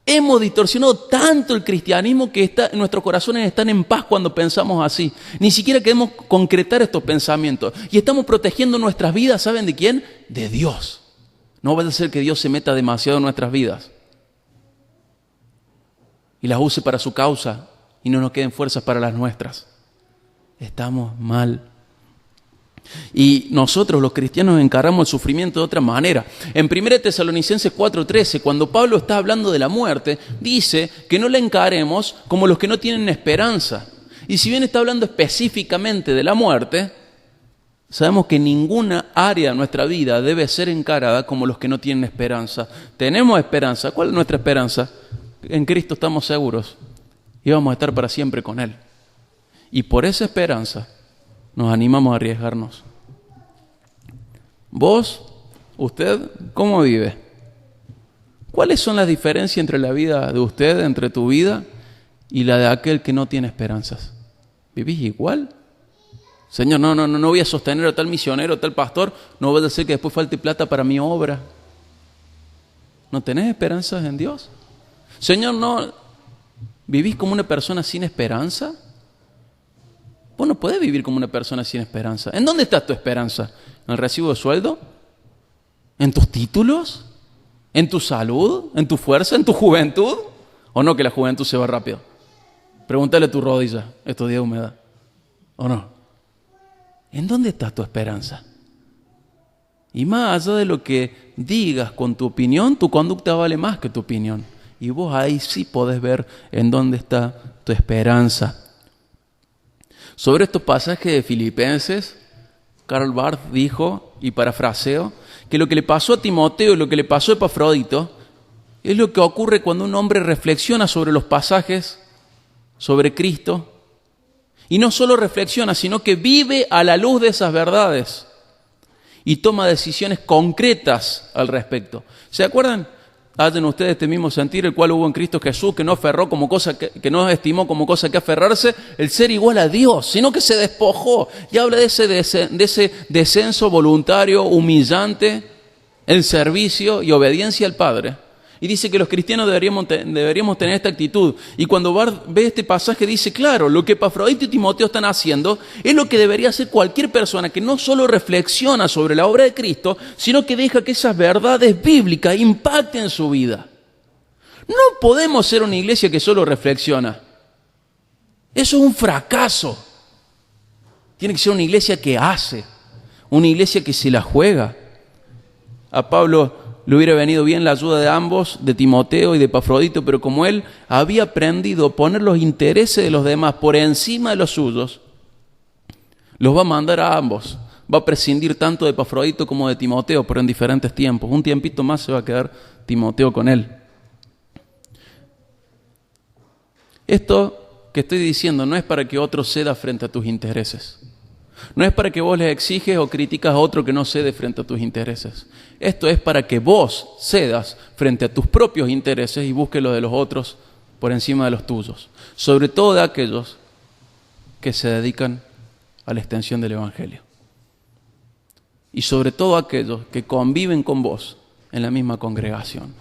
Speaker 1: Hemos distorsionado tanto el cristianismo que nuestros corazones están en paz cuando pensamos así. Ni siquiera queremos concretar estos pensamientos. Y estamos protegiendo nuestras vidas, ¿saben de quién? De Dios. No vaya a ser que Dios se meta demasiado en nuestras vidas y las use para su causa y no nos queden fuerzas para las nuestras. Estamos mal. Y nosotros los cristianos encaramos el sufrimiento de otra manera. En 1 Tesalonicenses 4:13, cuando Pablo está hablando de la muerte, dice que no la encaremos como los que no tienen esperanza. Y si bien está hablando específicamente de la muerte, sabemos que ninguna área de nuestra vida debe ser encarada como los que no tienen esperanza. Tenemos esperanza. ¿Cuál es nuestra esperanza? En Cristo estamos seguros y vamos a estar para siempre con Él. Y por esa esperanza nos animamos a arriesgarnos. ¿Vos, usted, cómo vive? ¿Cuáles son las diferencias entre la vida de usted, entre tu vida y la de aquel que no tiene esperanzas? ¿Vivís igual? Señor, no voy a sostener a tal misionero, a tal pastor, no voy a hacer que después falte plata para mi obra. ¿No tenés esperanzas en Dios? Señor, ¿no vivís como una persona sin esperanza? Vos no podés vivir como una persona sin esperanza. ¿En dónde está tu esperanza? ¿En el recibo de sueldo? ¿En tus títulos? ¿En tu salud? ¿En tu fuerza? ¿En tu juventud? ¿O no, que la juventud se va rápido? Pregúntale a tu rodilla estos días de humedad. ¿O no? ¿En dónde está tu esperanza? Y más allá de lo que digas con tu opinión, tu conducta vale más que tu opinión. Y vos ahí sí podés ver en dónde está tu esperanza. Sobre estos pasajes de Filipenses, Karl Barth dijo, y parafraseo, que lo que le pasó a Timoteo y lo que le pasó a Epafrodito es lo que ocurre cuando un hombre reflexiona sobre los pasajes, sobre Cristo, y no solo reflexiona, sino que vive a la luz de esas verdades y toma decisiones concretas al respecto. ¿Se acuerdan? Hallen ustedes este mismo sentir, el cual hubo en Cristo Jesús, que no aferró como cosa que no estimó como cosa que aferrarse, el ser igual a Dios, sino que se despojó. Y habla de ese descenso voluntario, humillante, en servicio y obediencia al Padre. Y dice que los cristianos deberíamos tener esta actitud. Y cuando Barth ve este pasaje dice, claro, lo que Epafrodito y Timoteo están haciendo es lo que debería hacer cualquier persona que no solo reflexiona sobre la obra de Cristo, sino que deja que esas verdades bíblicas impacten su vida. No podemos ser una iglesia que solo reflexiona. Eso es un fracaso. Tiene que ser una iglesia que hace, una iglesia que se la juega. A Pablo le hubiera venido bien la ayuda de ambos, de Timoteo y de Epafrodito, pero como él había aprendido a poner los intereses de los demás por encima de los suyos, los va a mandar a ambos. Va a prescindir tanto de Epafrodito como de Timoteo, pero en diferentes tiempos. Un tiempito más se va a quedar Timoteo con él. Esto que estoy diciendo no es para que otro ceda frente a tus intereses. No es para que vos les exiges o criticas a otro que no cede frente a tus intereses. Esto es para que vos cedas frente a tus propios intereses y busques los de los otros por encima de los tuyos. Sobre todo de aquellos que se dedican a la extensión del Evangelio. Y sobre todo aquellos que conviven con vos en la misma congregación.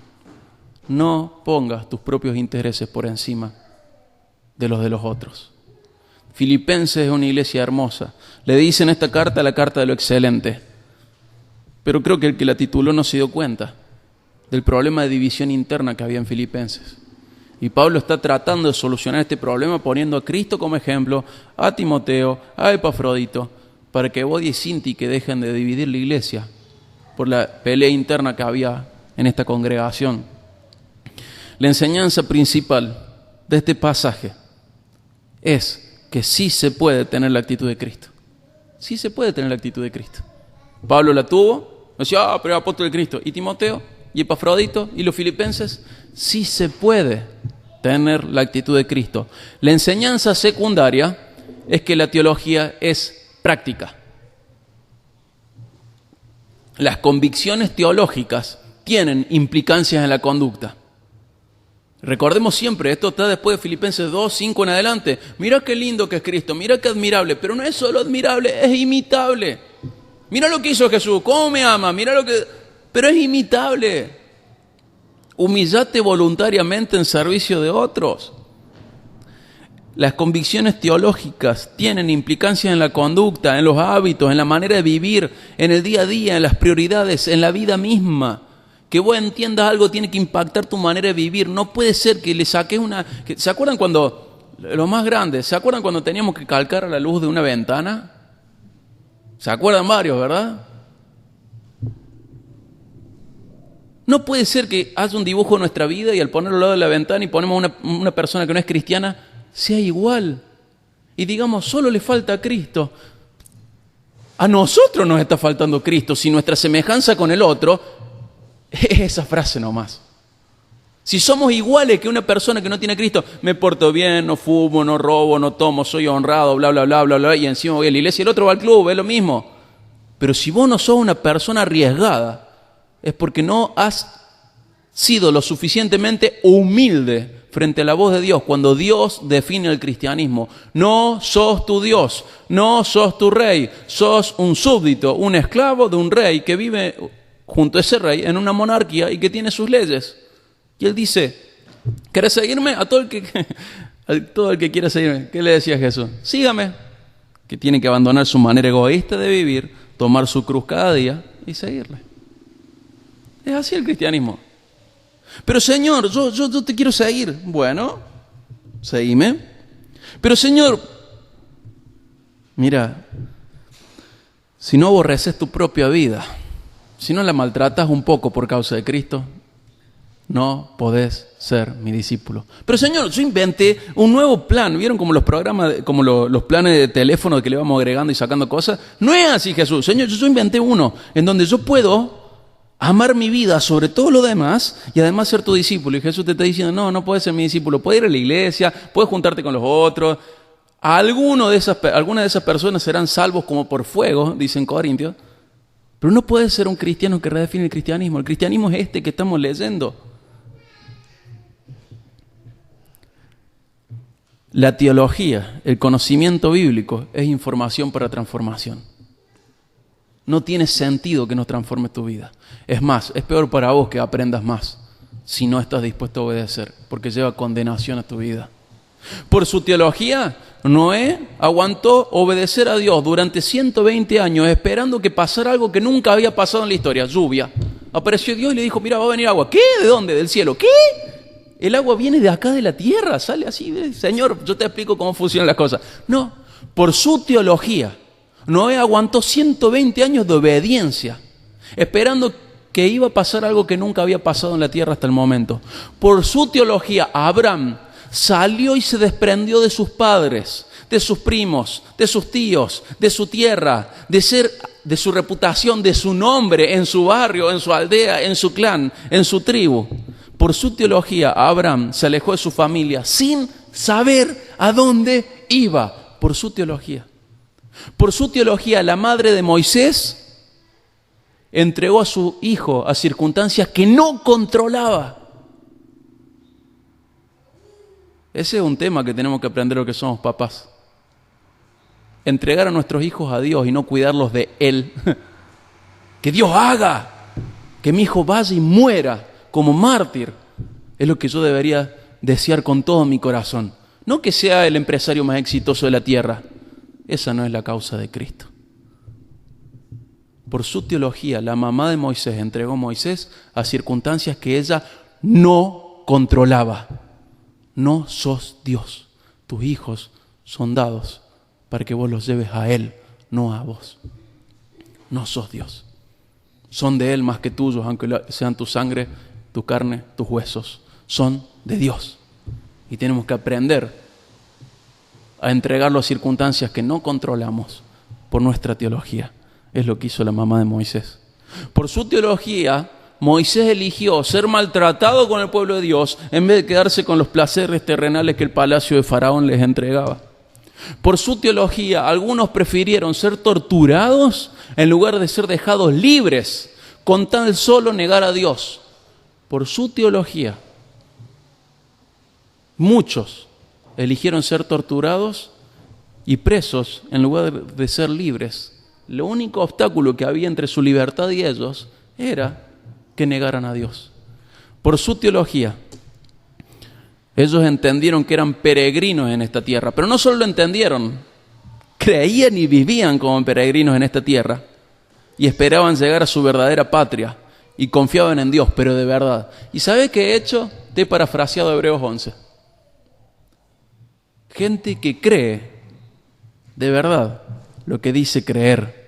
Speaker 1: No pongas tus propios intereses por encima de los otros. Filipenses es una iglesia hermosa. Le dicen esta carta la carta de lo excelente. Pero creo que el que la tituló no se dio cuenta del problema de división interna que había en Filipenses. Y Pablo está tratando de solucionar este problema poniendo a Cristo como ejemplo, a Timoteo, a Epafrodito, para que Evodia y Sintique dejen de dividir la iglesia por la pelea interna que había en esta congregación. La enseñanza principal de este pasaje es que sí se puede tener la actitud de Cristo. Sí se puede tener la actitud de Cristo. Pablo la tuvo, decía, pero es apóstol de Cristo. Y Timoteo, y Epafrodito, y los filipenses, sí se puede tener la actitud de Cristo. La enseñanza secundaria es que la teología es práctica. Las convicciones teológicas tienen implicancias en la conducta. Recordemos siempre, esto está después de Filipenses 2, 5 en adelante. Mira qué lindo que es Cristo, mira qué admirable, pero no es solo admirable, es imitable. Mira lo que hizo Jesús, cómo me ama, mira lo que... Pero es imitable. Humillate voluntariamente en servicio de otros. Las convicciones teológicas tienen implicancias en la conducta, en los hábitos, en la manera de vivir, en el día a día, en las prioridades, en la vida misma. Que vos entiendas algo tiene que impactar tu manera de vivir. No puede ser que le saques una... ¿Se acuerdan cuando, los más grandes, ¿se acuerdan cuando teníamos que calcar a la luz de una ventana? ¿Se acuerdan varios, verdad? No puede ser que haya un dibujo de nuestra vida y al ponerlo al lado de la ventana y ponemos una persona que no es cristiana, sea igual. Y digamos, solo le falta a Cristo. A nosotros nos está faltando Cristo. Si nuestra semejanza con el otro... Es esa frase nomás. Si somos iguales que una persona que no tiene a Cristo, me porto bien, no fumo, no robo, no tomo, soy honrado, bla, bla, bla, bla, bla, y encima voy a la iglesia y el otro va al club, es lo mismo. Pero si vos no sos una persona arriesgada, es porque no has sido lo suficientemente humilde frente a la voz de Dios cuando Dios define el cristianismo. No sos tu Dios, no sos tu rey, sos un súbdito, un esclavo de un rey que vive junto a ese rey en una monarquía y que tiene sus leyes. Y él dice, ¿querés seguirme? A todo el que quiera seguirme. ¿Qué le decía Jesús? Sígame. Que tiene que abandonar su manera egoísta de vivir, tomar su cruz cada día y seguirle. Es así el cristianismo. Pero Señor, yo te quiero seguir. Bueno, seguime. Pero Señor, mira, si no aborreces tu propia vida, si no la maltratas un poco por causa de Cristo, no podés ser mi discípulo. Pero Señor, yo inventé un nuevo plan. ¿Vieron como los programas, como los planes de teléfono que le vamos agregando y sacando cosas? No es así, Jesús. Señor, yo inventé uno en donde yo puedo amar mi vida sobre todo lo demás y además ser tu discípulo. Y Jesús te está diciendo, no puedes ser mi discípulo. Puedes ir a la iglesia, puedes juntarte con los otros. Algunas de esas personas serán salvos como por fuego, dicen Corintios. Pero no puedes ser un cristiano que redefine el cristianismo. El cristianismo es este que estamos leyendo. La teología, el conocimiento bíblico, es información para transformación. No tiene sentido que no transforme tu vida. Es más, es peor para vos que aprendas más si no estás dispuesto a obedecer, porque lleva condenación a tu vida. Por su teología, Noé aguantó obedecer a Dios durante 120 años esperando que pasara algo que nunca había pasado en la historia, lluvia. Apareció Dios y le dijo, mira, va a venir agua. ¿Qué? ¿De dónde? ¿Del cielo? ¿Qué? El agua viene de acá de la tierra, sale así. Señor, yo te explico cómo funcionan las cosas. No, por su teología, Noé aguantó 120 años de obediencia, esperando que iba a pasar algo que nunca había pasado en la tierra hasta el momento. Por su teología, Abraham salió y se desprendió de sus padres, de sus primos, de sus tíos, de su tierra, de su reputación, de su nombre en su barrio, en su aldea, en su clan, en su tribu. Por su teología, Abraham se alejó de su familia sin saber a dónde iba. Por su teología. Por su teología, la madre de Moisés entregó a su hijo a circunstancias que no controlaba. Ese es un tema que tenemos que aprender los que somos papás. Entregar a nuestros hijos a Dios y no cuidarlos de Él. Que Dios haga que mi hijo vaya y muera como mártir, es lo que yo debería desear con todo mi corazón. No que sea el empresario más exitoso de la tierra. Esa no es la causa de Cristo. Por su teología, la mamá de Moisés entregó a Moisés a circunstancias que ella no controlaba. No sos Dios. Tus hijos son dados para que vos los lleves a Él, no a vos. No sos Dios. Son de Él más que tuyos, aunque sean tu sangre, tu carne, tus huesos. Son de Dios. Y tenemos que aprender a entregarlo a circunstancias que no controlamos por nuestra teología. Es lo que hizo la mamá de Moisés. Por su teología, Moisés eligió ser maltratado con el pueblo de Dios en vez de quedarse con los placeres terrenales que el palacio de Faraón les entregaba. Por su teología, algunos prefirieron ser torturados en lugar de ser dejados libres con tan solo negar a Dios. Por su teología, muchos eligieron ser torturados y presos en lugar de ser libres. Lo único obstáculo que había entre su libertad y ellos era que negaran a Dios. Por su teología, ellos entendieron que eran peregrinos en esta tierra, pero no solo lo entendieron, creían y vivían como peregrinos en esta tierra y esperaban llegar a su verdadera patria y confiaban en Dios, pero de verdad. ¿Y sabes qué he hecho? Te he parafraseado Hebreos 11. Gente que cree de verdad lo que dice creer.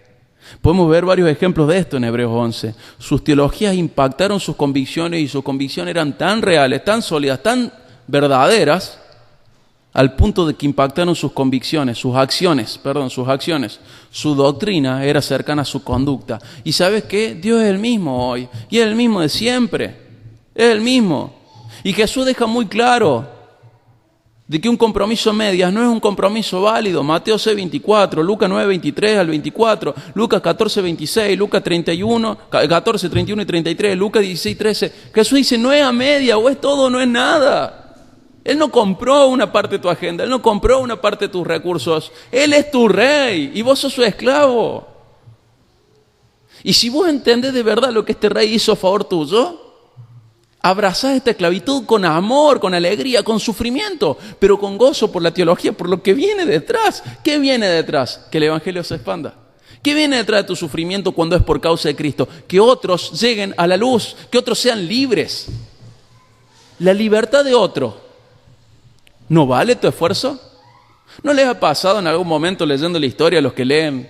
Speaker 1: Podemos ver varios ejemplos de esto en Hebreos 11. Sus teologías impactaron sus convicciones y sus convicciones eran tan reales, tan sólidas, tan verdaderas, al punto de que impactaron sus convicciones, sus acciones. Su doctrina era cercana a su conducta. ¿Y sabes qué? Dios es el mismo hoy, y es el mismo de siempre. Es el mismo. Y Jesús deja muy claro de que un compromiso a medias no es un compromiso válido. Mateo 6:24, Lucas 9:23 al 24, Lucas 14:26, Lucas 14, 31 y 33, Lucas 16:13. Jesús dice, no es a media, o es todo o no es nada. Él no compró una parte de tu agenda, Él no compró una parte de tus recursos. Él es tu rey y vos sos su esclavo. Y si vos entendés de verdad lo que este rey hizo a favor tuyo, abrazás esta esclavitud con amor, con alegría, con sufrimiento, pero con gozo por la teología, por lo que viene detrás. ¿Qué viene detrás? Que el evangelio se expanda. ¿Qué viene detrás de tu sufrimiento cuando es por causa de Cristo? Que otros lleguen a la luz, que otros sean libres. la libertad de otro, ¿no vale tu esfuerzo? ¿No les ha pasado en algún momento leyendo la historia a los que leen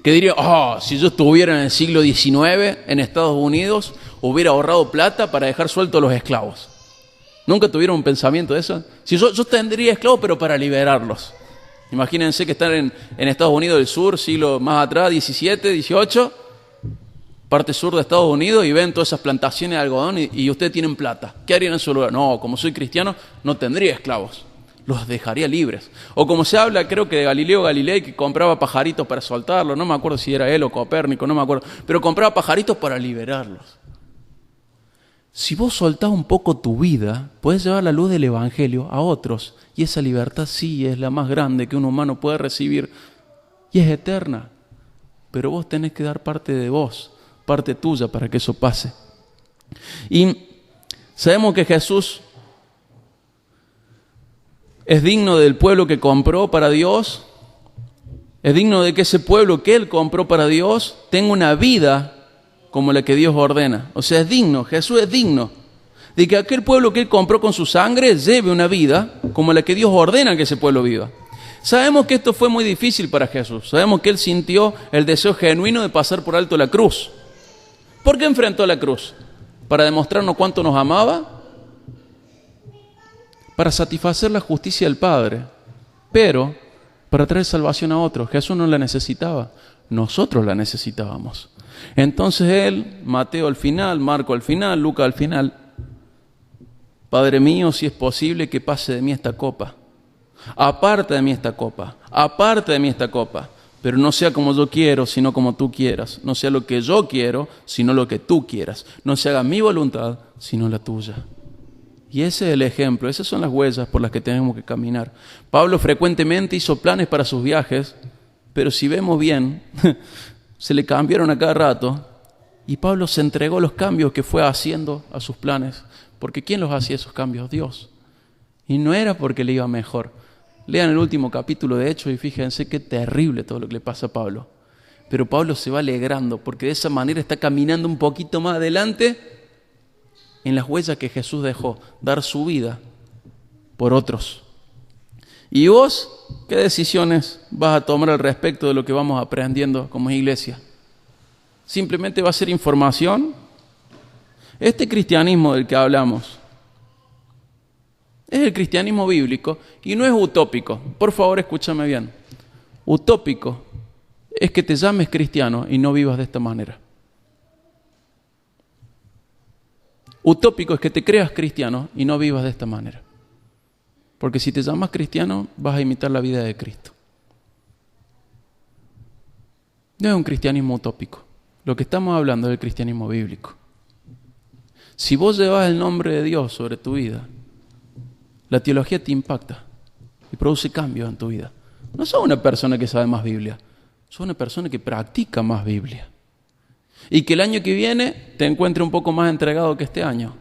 Speaker 1: que dirían, si yo estuviera en el siglo XIX en Estados Unidos, hubiera ahorrado plata para dejar sueltos a los esclavos? ¿Nunca tuvieron un pensamiento de eso? Si yo tendría esclavos, pero para liberarlos. Imagínense que están en Estados Unidos del Sur, siglo más atrás, 17, 18, parte sur de Estados Unidos, y ven todas esas plantaciones de algodón y ustedes tienen plata. ¿Qué harían en su lugar? No, como soy cristiano, no tendría esclavos. Los dejaría libres. O como se habla, creo que de Galileo Galilei, que compraba pajaritos para soltarlos. No me acuerdo si era él o Copérnico, no me acuerdo. Pero compraba pajaritos para liberarlos. Si vos soltás un poco tu vida, podés llevar la luz del Evangelio a otros. Y esa libertad sí es la más grande que un humano puede recibir. Y es eterna. Pero vos tenés que dar parte de vos, parte tuya, para que eso pase. Y sabemos que Jesús es digno del pueblo que compró para Dios. Es digno de que ese pueblo que Él compró para Dios tenga una vida como la que Dios ordena. O sea, es digno, Jesús es digno de que aquel pueblo que Él compró con su sangre lleve una vida como la que Dios ordena que ese pueblo viva. Sabemos que esto fue muy difícil para Jesús. Sabemos que Él sintió el deseo genuino de pasar por alto la cruz. ¿Por qué enfrentó la cruz? ¿Para demostrarnos cuánto nos amaba? Para satisfacer la justicia del Padre, pero para traer salvación a otros. Jesús no la necesitaba, nosotros la necesitábamos. Entonces Él, Mateo al final, Marco al final, Lucas al final: Padre mío, si es posible que pase de mí esta copa, aparte de mí esta copa, aparte de mí esta copa, pero no sea como yo quiero, sino como tú quieras, no sea lo que yo quiero, sino lo que tú quieras, no se haga mi voluntad, sino la tuya. Y ese es el ejemplo, esas son las huellas por las que tenemos que caminar. Pablo frecuentemente hizo planes para sus viajes, pero si vemos bien, se le cambiaron a cada rato, y Pablo se entregó los cambios que fue haciendo a sus planes, porque ¿quién los hacía esos cambios? Dios. Y no era porque le iba mejor. Lean el último capítulo de Hechos y fíjense qué terrible todo lo que le pasa a Pablo. Pero Pablo se va alegrando, porque de esa manera está caminando un poquito más adelante en las huellas que Jesús dejó, dar su vida por otros. ¿Y vos qué decisiones vas a tomar al respecto de lo que vamos aprendiendo como iglesia? ¿Simplemente va a ser información? Este cristianismo del que hablamos es el cristianismo bíblico y no es utópico. Por favor, escúchame bien. Utópico es que te llames cristiano y no vivas de esta manera. Utópico es que te creas cristiano y no vivas de esta manera. Porque si te llamas cristiano, vas a imitar la vida de Cristo. No es un cristianismo utópico. Lo que estamos hablando es del cristianismo bíblico. Si vos llevas el nombre de Dios sobre tu vida, la teología te impacta y produce cambios en tu vida. No sos una persona que sabe más Biblia, sos una persona que practica más Biblia. Y que el año que viene te encuentre un poco más entregado que este año.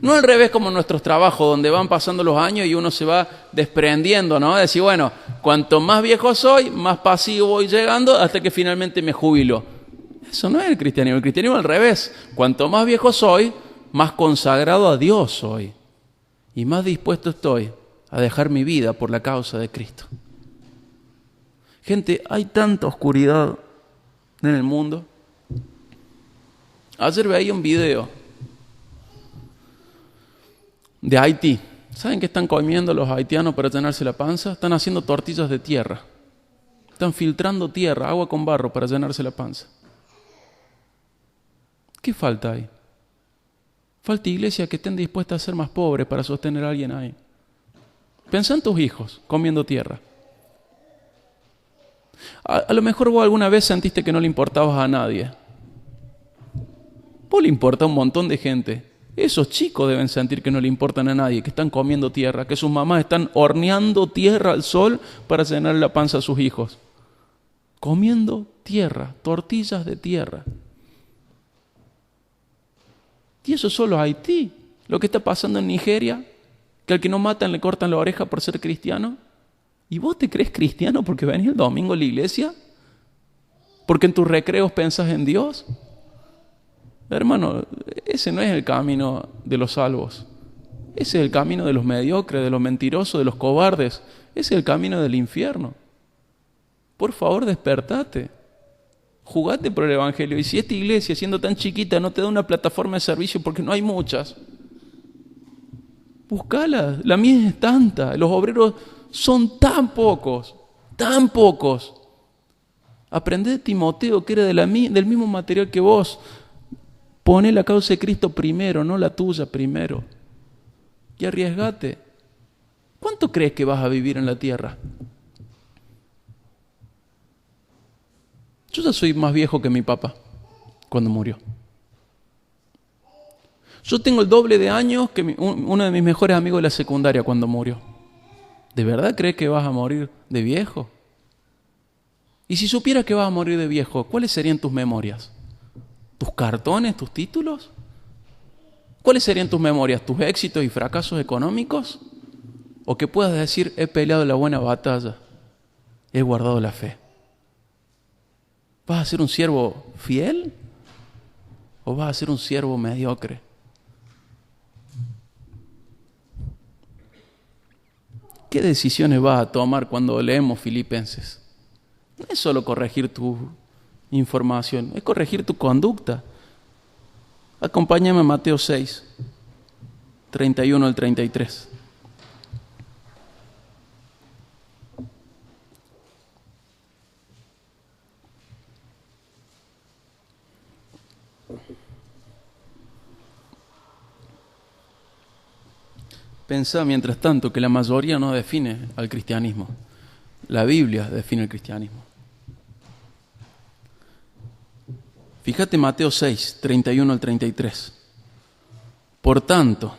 Speaker 1: No al revés como en nuestros trabajos, donde van pasando los años y uno se va desprendiendo, ¿no? Decir, bueno, cuanto más viejo soy, más pasivo voy llegando hasta que finalmente me jubilo. Eso no es el cristianismo. El cristianismo al revés. Cuanto más viejo soy, más consagrado a Dios soy. Y más dispuesto estoy a dejar mi vida por la causa de Cristo. Gente, hay tanta oscuridad en el mundo. Ayer veía un video de Haití. ¿Saben qué están comiendo los haitianos para llenarse la panza? Están haciendo tortillas de tierra. Están filtrando tierra, agua con barro para llenarse la panza. ¿Qué falta ahí? Falta iglesias que estén dispuestas a ser más pobres para sostener a alguien ahí. Pensá en tus hijos comiendo tierra. A lo mejor vos alguna vez sentiste que no le importabas a nadie. Vos le importa a un montón de gente. Esos chicos deben sentir que no le importan a nadie, que están comiendo tierra, que sus mamás están horneando tierra al sol para llenar la panza a sus hijos. Comiendo tierra, tortillas de tierra. Y eso solo Haití. Lo que está pasando en Nigeria, que al que no matan le cortan la oreja por ser cristiano. ¿Y vos te crees cristiano porque venís el domingo a la iglesia? ¿Porque en tus recreos pensás en Dios? Hermano, ese no es el camino de los salvos. Ese es el camino de los mediocres, de los mentirosos, de los cobardes. Ese es el camino del infierno. Por favor, despertate. Jugate por el Evangelio. Y si esta iglesia, siendo tan chiquita, no te da una plataforma de servicio, porque no hay muchas, buscala. La mía es tanta. Los obreros son tan pocos, tan pocos. Aprende de Timoteo, que era del mismo material que vos. Poné la causa de Cristo primero, no la tuya primero. Y arriesgate. ¿Cuánto crees que vas a vivir en la tierra? Yo ya soy más viejo que mi papá cuando murió. Yo tengo el doble de años que uno de mis mejores amigos de la secundaria cuando murió. ¿De verdad crees que vas a morir de viejo? Y si supieras que vas a morir de viejo, ¿cuáles serían tus memorias? ¿Tus cartones, tus títulos? ¿Cuáles serían tus memorias? ¿Tus éxitos y fracasos económicos? ¿O que puedas decir, he peleado la buena batalla, he guardado la fe? ¿Vas a ser un siervo fiel o vas a ser un siervo mediocre? ¿Qué decisiones vas a tomar cuando leemos Filipenses? No es solo corregir tu información, es corregir tu conducta. Acompáñame a Mateo 6, 31 al 33. Pensá, mientras tanto, que la mayoría no define al cristianismo. La Biblia define el cristianismo. Fíjate Mateo 6, 31 al 33. Por tanto,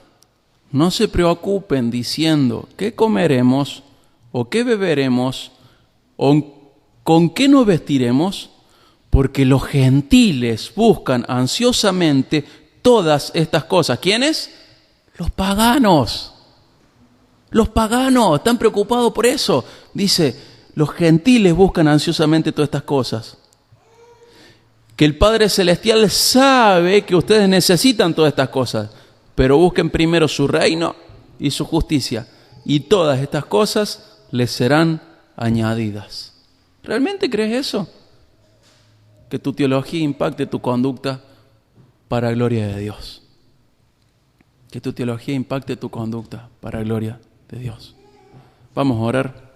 Speaker 1: no se preocupen diciendo qué comeremos o qué beberemos o con qué nos vestiremos, porque los gentiles buscan ansiosamente todas estas cosas. ¿Quiénes? Los paganos. Los paganos están preocupados por eso. Dice, los gentiles buscan ansiosamente todas estas cosas. Que el Padre Celestial sabe que ustedes necesitan todas estas cosas, pero busquen primero su reino y su justicia, y todas estas cosas les serán añadidas. ¿Realmente crees eso? Que tu teología impacte tu conducta para gloria de Dios. Que tu teología impacte tu conducta para gloria de Dios. Vamos a orar.